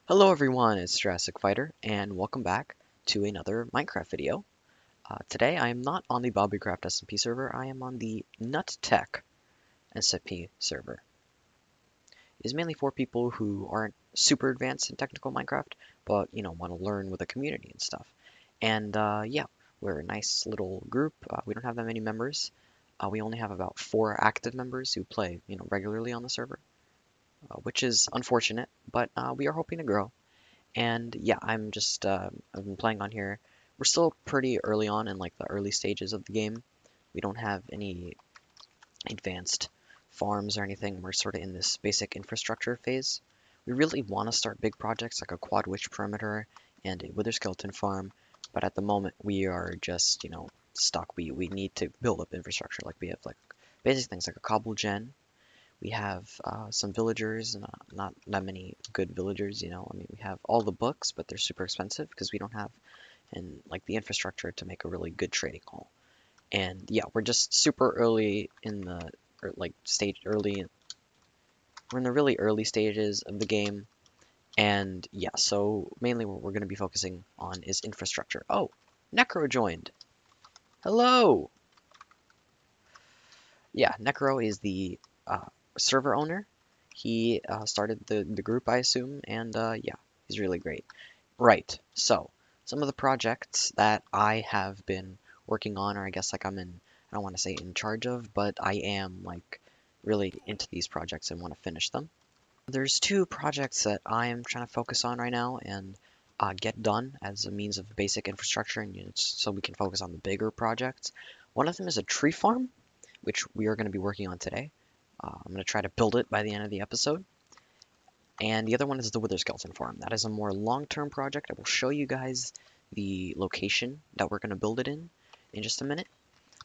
Hello everyone, it's Jurassic Fighter, and welcome back to another Minecraft video. Today I am not on the Bobbycraft SMP server, I am on the NutTek SMP server. It is mainly for people who aren't super advanced in technical Minecraft, but want to learn with a community and stuff. And yeah, we're a nice little group. We don't have that many members. We only have about 4 active members who play, regularly on the server, which is unfortunate, but we are hoping to grow. And yeah, I've been playing on here. We're still pretty early on in like the early stages of the game. We don't have any advanced farms or anything. We're sort of in this basic infrastructure phase. We really want to start big projects like a quad witch perimeter and a wither skeleton farm, but at the moment we are just, stuck. We need to build up infrastructure. Like we have like basic things like a cobble gen. We have some villagers, not that many good villagers, I mean, we have all the books, but they're super expensive because we don't have the infrastructure to make a really good trading hall. And yeah, we're just super early in the we're in the really early stages of the game. And yeah, so mainly what we're going to be focusing on is infrastructure. Oh, Necro joined. Hello. Yeah, Necro is the server owner. He started the group, I assume, and yeah, he's really great. Right, so some of the projects that I have been working on, or I guess like I don't want to say in charge of, but I am like really into these projects and want to finish them. There's 2 projects that I am trying to focus on right now and get done as a means of basic infrastructure, and so we can focus on the bigger projects. One of them is a tree farm, which we are going to be working on today. I'm going to try to build it by the end of the episode. And the other one is the Wither Skeleton Farm. That is a more long-term project. I will show you guys the location that we're going to build it in just a minute.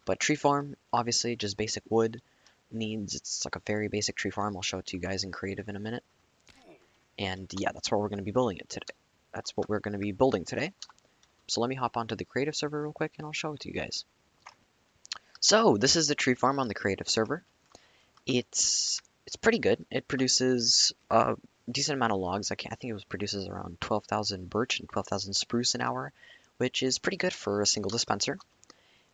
But tree farm, obviously, just basic wood needs. It's like a very basic tree farm. I'll show it to you guys in creative in a minute. And yeah, that's what we're going to be building it today. That's what we're going to be building today. So let me hop onto the creative server real quick and I'll show it to you guys. So this is the tree farm on the creative server. It's pretty good. It produces a decent amount of logs. I think it produces around 12,000 birch and 12,000 spruce an hour, which is pretty good for a single dispenser.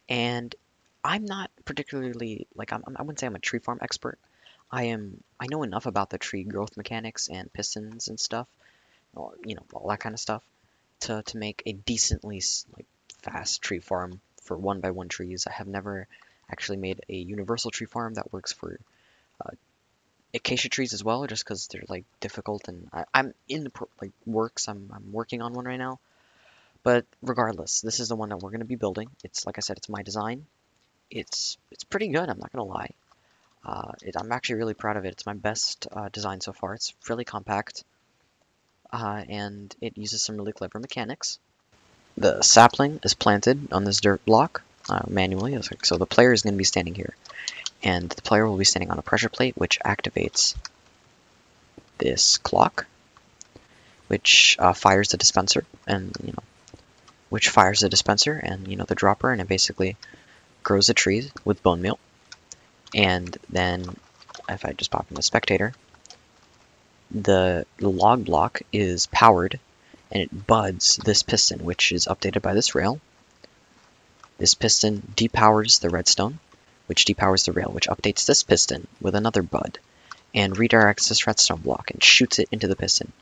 And I'm not particularly like I wouldn't say I'm a tree farm expert. I know enough about the tree growth mechanics and pistons and stuff, or, all that kind of stuff, to make a decently like fast tree farm for 1x1 trees. I have never actually made a universal tree farm that works for uh, acacia trees as well, just because they're like difficult, and I'm in the works. I'm working on one right now. But regardless, this is the one that we're going to be building. It's like I said, it's my design. It's pretty good. I'm not gonna lie. I'm actually really proud of it. It's my best design so far. It's really compact, and it uses some really clever mechanics. The sapling is planted on this dirt block manually. So the player is going to be standing here, and the player will be standing on a pressure plate, which activates this clock, which fires the dispenser, and the dropper, and it basically grows the trees with bone meal. And then, if I just pop in the spectator, the log block is powered, and it buds this piston, which is updated by this rail. This piston depowers the redstone, which depowers the rail, which updates this piston with another bud, and redirects this redstone block and shoots it into the piston.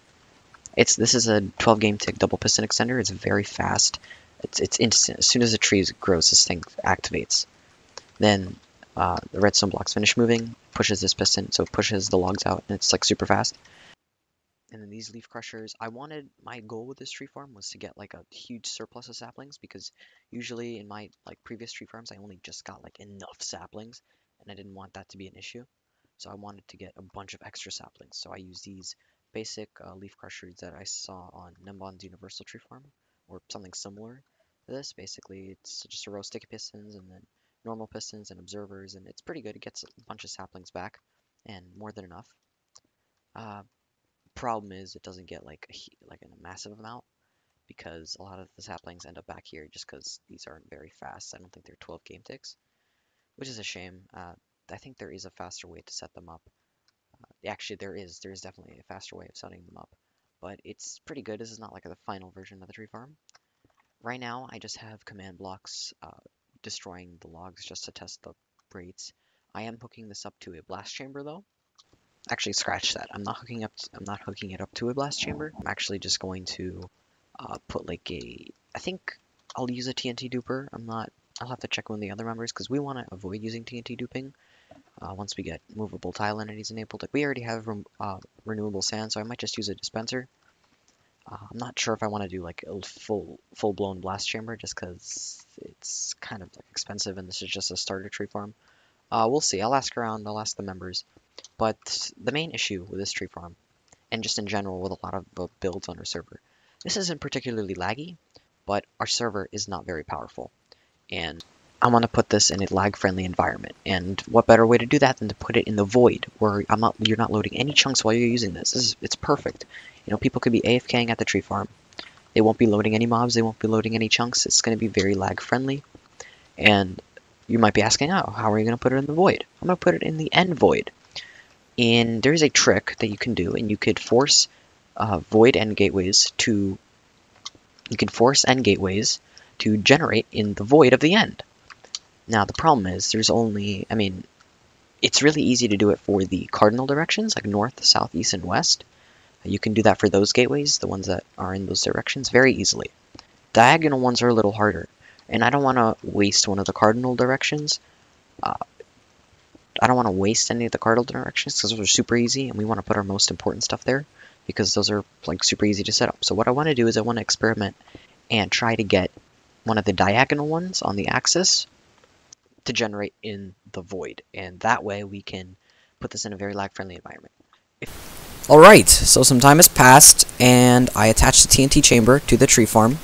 This is a 12 game tick double piston extender. It's very fast. It's instant. As soon as the tree grows, this thing activates. Then the redstone blocks finish moving, pushes this piston, so it pushes the logs out, and it's like super fast. And then these leaf crushers, my goal with this tree farm was to get like a huge surplus of saplings, because usually in my like previous tree farms I only just got like enough saplings, and I didn't want that to be an issue. So I wanted to get a bunch of extra saplings. So I used these basic leaf crushers that I saw on Nembon's Universal Tree Farm, or something similar to this. Basically, it's just a row of sticky pistons and then normal pistons and observers, and it's pretty good. It gets a bunch of saplings back, and more than enough. Uh, Problem is it doesn't get like in a massive amount, because a lot of the saplings end up back here just because these aren't very fast. I don't think they're 12 game ticks, which is a shame. I think there is a faster way to set them up. Actually, there is definitely a faster way of setting them up. but it's pretty good. This is not like the final version of the tree farm. Right now, I just have command blocks destroying the logs just to test the rates. I am hooking this up to a blast chamber though. Actually, scratch that. I'm not hooking it up to a blast chamber. I'm actually just going to put like I think I'll use a TNT duper. I'll have to check with the other members because we want to avoid using TNT duping once we get movable tile entities enabled. Like we already have renewable sand, so I might just use a dispenser. I'm not sure if I want to do like a full-blown blast chamber just because it's kind of like expensive and this is just a starter tree farm. We'll see. I'll ask around. I'll ask the members. But the main issue with this tree farm, and just in general with a lot of builds on our server, this isn't particularly laggy, but our server is not very powerful. And I want to put this in a lag-friendly environment. And what better way to do that than to put it in the void, where you're not loading any chunks while you're using this. It's perfect. You know, people could be AFKing at the tree farm. They won't be loading any mobs. They won't be loading any chunks. It's going to be very lag-friendly. And you might be asking, oh, how are you going to put it in the void? I'm going to put it in the end void. And there's a trick that you can do, and you could force void end gateways to generate in the void of the end. Now the problem is it's really easy to do it for the cardinal directions like north, south, east, and west. You can do that for those gateways, the ones that are in those directions, very easily. Diagonal ones are a little harder, and I don't want to waste one of the cardinal directions. I don't want to waste any of the cardinal directions because those are super easy, and we want to put our most important stuff there because those are like super easy to set up. So what I want to do is I want to experiment and try to get one of the diagonal ones on the axis to generate in the void, and that way we can put this in a very lag-friendly environment. Alright, so some time has passed, and I attached the TNT chamber to the tree farm.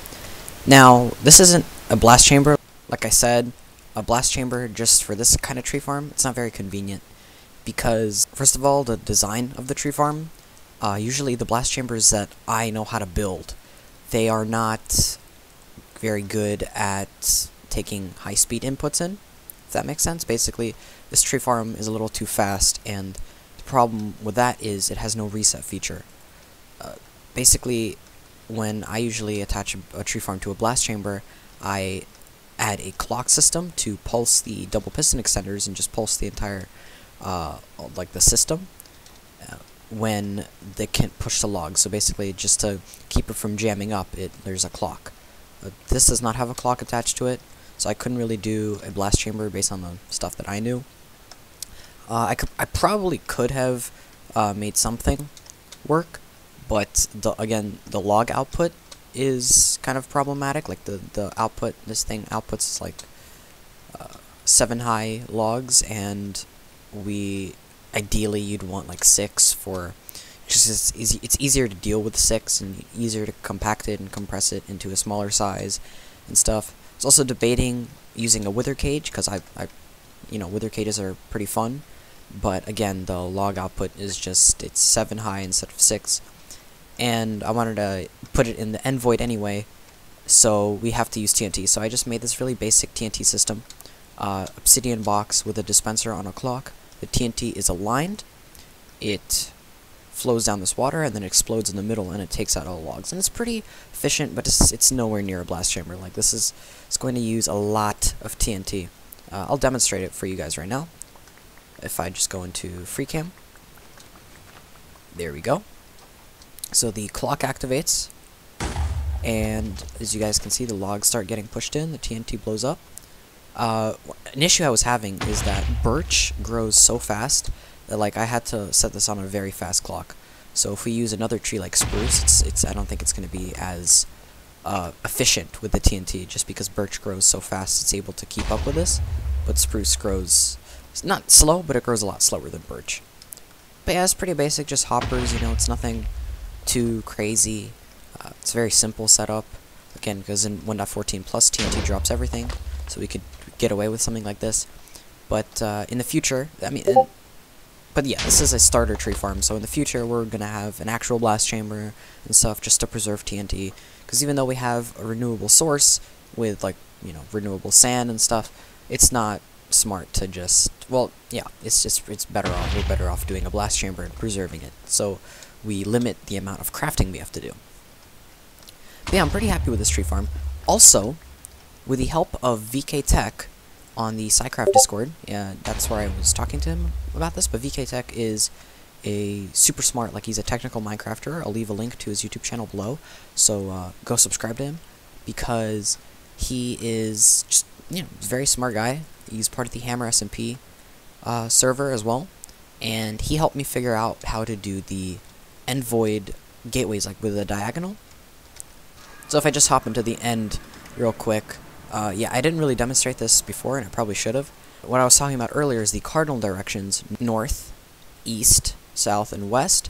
Now, this isn't a blast chamber. Like I said, a blast chamber just for this kind of tree farm, it's not very convenient. Because, first of all, the design of the tree farm, usually the blast chambers that I know how to build, they are not very good at taking high-speed inputs in, if that makes sense. Basically, this tree farm is a little too fast, and the problem with that is it has no reset feature. Basically, when I usually attach a tree farm to a blast chamber, I add a clock system to pulse the double piston extenders and just pulse the entire, like the system, when they can't push the log. So basically, just to keep it from jamming up, there's a clock. This does not have a clock attached to it, so I couldn't really do a blast chamber based on the stuff that I knew. I probably could have made something work, but again, the log output is kind of problematic. Like the output, this thing outputs like 7 high logs, and ideally you'd want like 6 for just it's easier to deal with 6 and easier to compact it and compress it into a smaller size and stuff. I was also debating using a wither cage because wither cages are pretty fun, but again, the log output is it's 7 high instead of 6. And I wanted to put it in the end void anyway, so we have to use TNT. So I just made this really basic TNT system. Obsidian box with a dispenser on a clock. The TNT is aligned. It flows down this water and then explodes in the middle, and it takes out all the logs. And it's pretty efficient, but it's nowhere near a blast chamber. Like it's going to use a lot of TNT. I'll demonstrate it for you guys right now. If I just go into free cam. There we go. So the clock activates, and as you guys can see, the logs start getting pushed in, the TNT blows up. An issue I was having is that birch grows so fast that I had to set this on a very fast clock. So if we use another tree like spruce, I don't think it's going to be as efficient with the TNT, just because birch grows so fast it's able to keep up with this, but spruce grows, it's not slow, but it grows a lot slower than birch. But yeah, it's pretty basic, just hoppers, it's nothing too crazy. It's a very simple setup, again, because in 1.14 plus TNT drops everything, so we could get away with something like this. But in the future, but yeah, this is a starter tree farm, so in the future we're gonna have an actual blast chamber and stuff just to preserve TNT, because even though we have a renewable source with renewable sand and stuff, it's not smart to just, well, yeah, it's better off, we're better off doing a blast chamber and preserving it. So we limit the amount of crafting we have to do. But yeah, I'm pretty happy with this tree farm. Also, with the help of VK Tech on the SciCraft Discord, that's where I was talking to him about this, but VK Tech is a super smart, like he's a technical Minecrafter. I'll leave a link to his YouTube channel below, so go subscribe to him, because he is just, a very smart guy. He's part of the Hammer SMP server as well, and he helped me figure out how to do the end void gateways, like with a diagonal. So if I just hop into the end real quick, yeah, I didn't really demonstrate this before, and I probably should have. What I was talking about earlier is the cardinal directions: north, east, south, and west.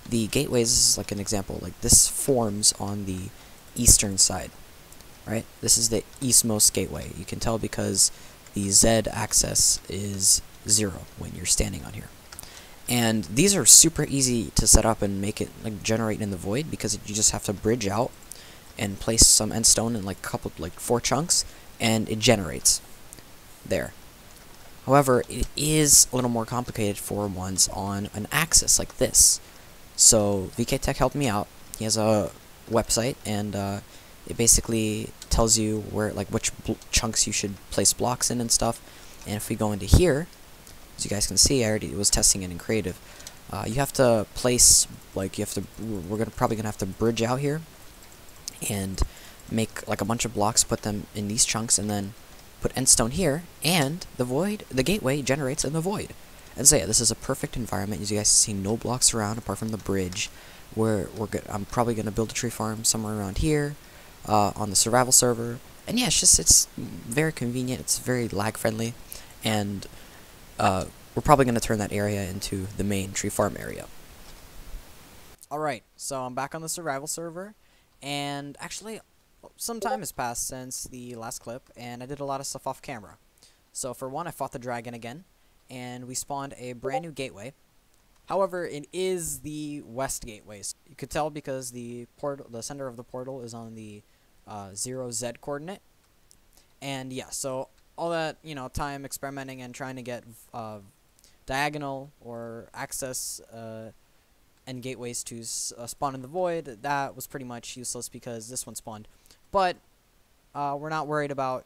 The gateways, this is like an example, like this forms on the eastern side, right? This is the eastmost gateway. You can tell because the Z axis is 0 when you're standing on here. And these are super easy to set up and make it like generate in the void, because you just have to bridge out and place some end stone in like a couple, like 4 chunks, and it generates there. However, it is a little more complicated for ones on an axis like this. So VK Tech helped me out. He has a website, and it basically tells you where, like, which chunks you should place blocks in and stuff. And if we go into here, as you guys can see, I already was testing it in creative. You have to place, like, we're probably gonna have to bridge out here and make like a bunch of blocks, put them in these chunks, and then put endstone here, and the gateway generates in the void. And so yeah, this is a perfect environment. As you guys see, no blocks around apart from the bridge. I'm probably gonna build a tree farm somewhere around here on the survival server. And yeah, it's very convenient. It's very lag friendly, and we're probably gonna turn that area into the main tree farm area. Alright, so I'm back on the survival server, and actually some time has passed since the last clip, and I did a lot of stuff off camera. So for one, I fought the dragon again, and we spawned a brand new gateway. However, it is the west gateway. So you could tell because the center of the portal is on the 0Z coordinate. And yeah, so all that, time experimenting and trying to get diagonal or access and gateways to spawn in the void, that was pretty much useless because this one spawned. But we're not worried about,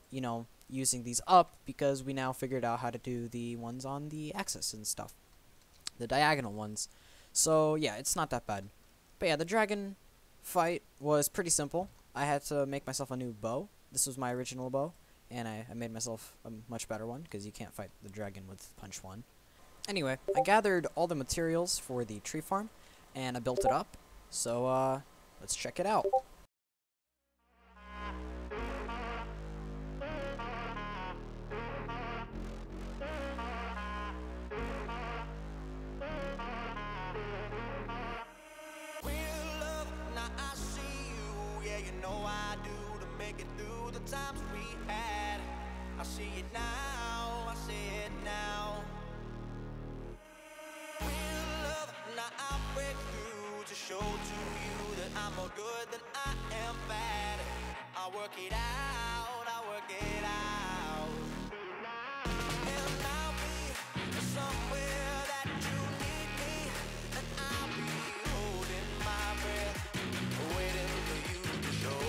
using these up, because we now figured out how to do the ones on the axis and stuff. The diagonal ones. So yeah, it's not that bad. But yeah, the dragon fight was pretty simple. I had to make myself a new bow. This was my original bow, and I made myself a much better one, because you can't fight the dragon with punch 1. Anyway, I gathered all the materials for the tree farm, and I built it up. So let's check it out. Times we had, I see it now, I see it now. Real love, now I break through to show to you that I'm more good than I am bad. I work it out, I work it out. And I'll be somewhere that you need me, and I'll be holding my breath, waiting for you to show.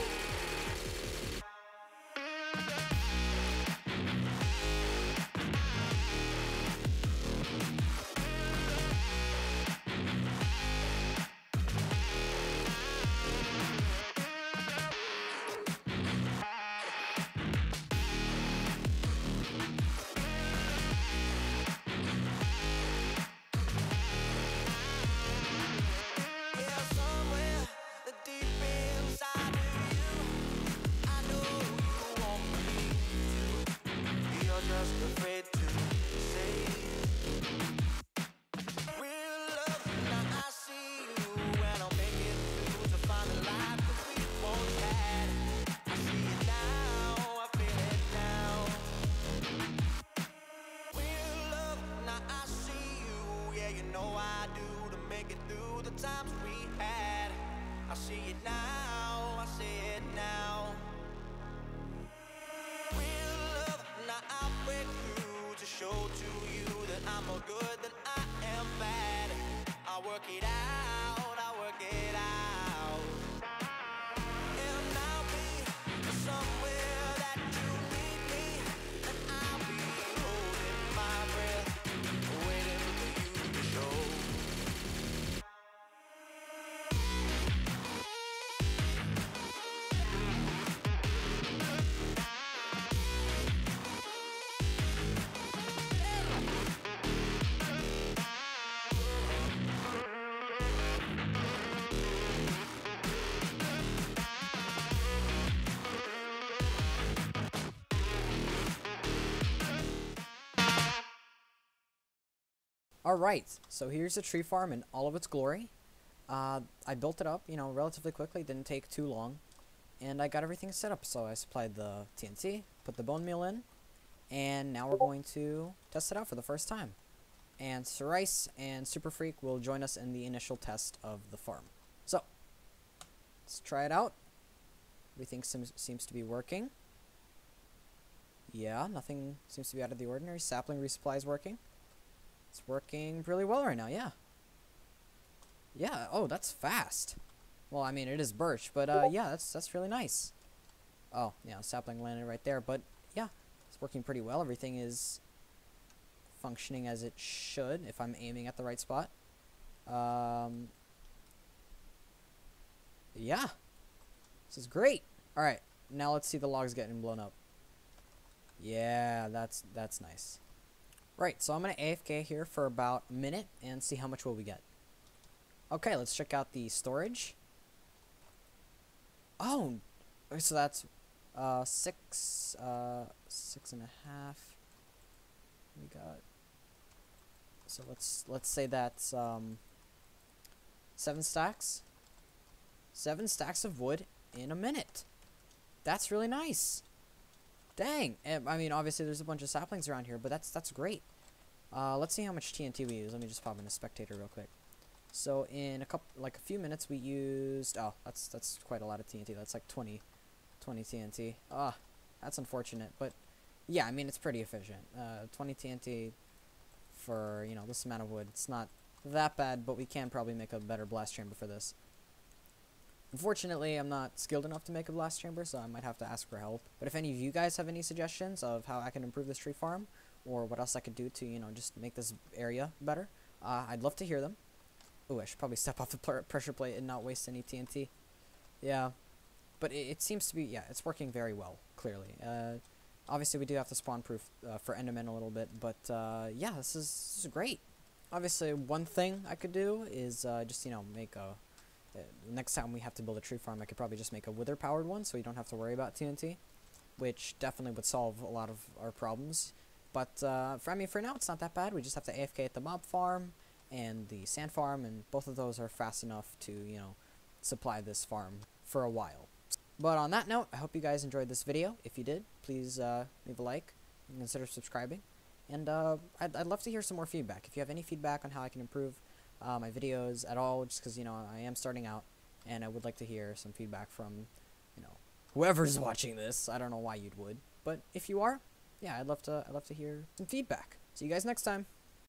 Times we had, I see it now, I see it now. Real love, now I break through to show to you that I'm more good than I am bad. I work it out. Alright, so here's the tree farm in all of its glory. I built it up, relatively quickly. It didn't take too long. And I got everything set up. So I supplied the TNT, put the bone meal in, and now we're going to test it out for the first time. And Sirice and Super Freak will join us in the initial test of the farm. So, let's try it out. Everything seems to be working. Yeah, nothing seems to be out of the ordinary. Sapling resupply is working. It's working really well right now, yeah. Yeah, oh, that's fast. Well, I mean, it is birch, but yeah, that's really nice. Oh, yeah, sapling landed right there, but yeah, it's working pretty well. Everything is functioning as it should if I'm aiming at the right spot. Yeah, this is great. All right, now let's see the logs getting blown up. Yeah, that's nice. Right, so I'm gonna AFK here for about a minute and see how much will we get. Okay, let's check out the storage. Oh, so that's 6.5. We got. So let's say that's 7 stacks. 7 stacks of wood in a minute. That's really nice. Dang. I mean, obviously there's a bunch of saplings around here, but that's great. Let's see how much TNT we use. Let me just pop in a spectator real quick. So in a few minutes we used, oh, that's quite a lot of TNT. That's like 20 TNT. Ah, that's unfortunate, but yeah, I mean, it's pretty efficient. 20 TNT for, this amount of wood. It's not that bad, but we can probably make a better blast chamber for this. Unfortunately, I'm not skilled enough to make a blast chamber, so I might have to ask for help. But if any of you guys have any suggestions of how I can improve this tree farm, or what else I could do to, just make this area better, I'd love to hear them. Ooh, I should probably step off the pressure plate and not waste any TNT. Yeah, but it seems to be, yeah, it's working very well, clearly. Obviously, we do have to spawn-proof for Enderman a little bit, but yeah, this is great. Obviously, one thing I could do is just, make a... next time we have to build a tree farm, I could probably just make a wither-powered one, so we don't have to worry about TNT, which definitely would solve a lot of our problems. But, for now, it's not that bad. We just have to AFK at the mob farm and the sand farm, and both of those are fast enough to, supply this farm for a while. But on that note, I hope you guys enjoyed this video. If you did, please leave a like and consider subscribing. And I'd love to hear some more feedback. If you have any feedback on how I can improve my videos at all, just because, I am starting out, and I would like to hear some feedback from, whoever's watching this. I don't know why you would, but if you are, yeah, I'd love to hear some feedback. See you guys next time.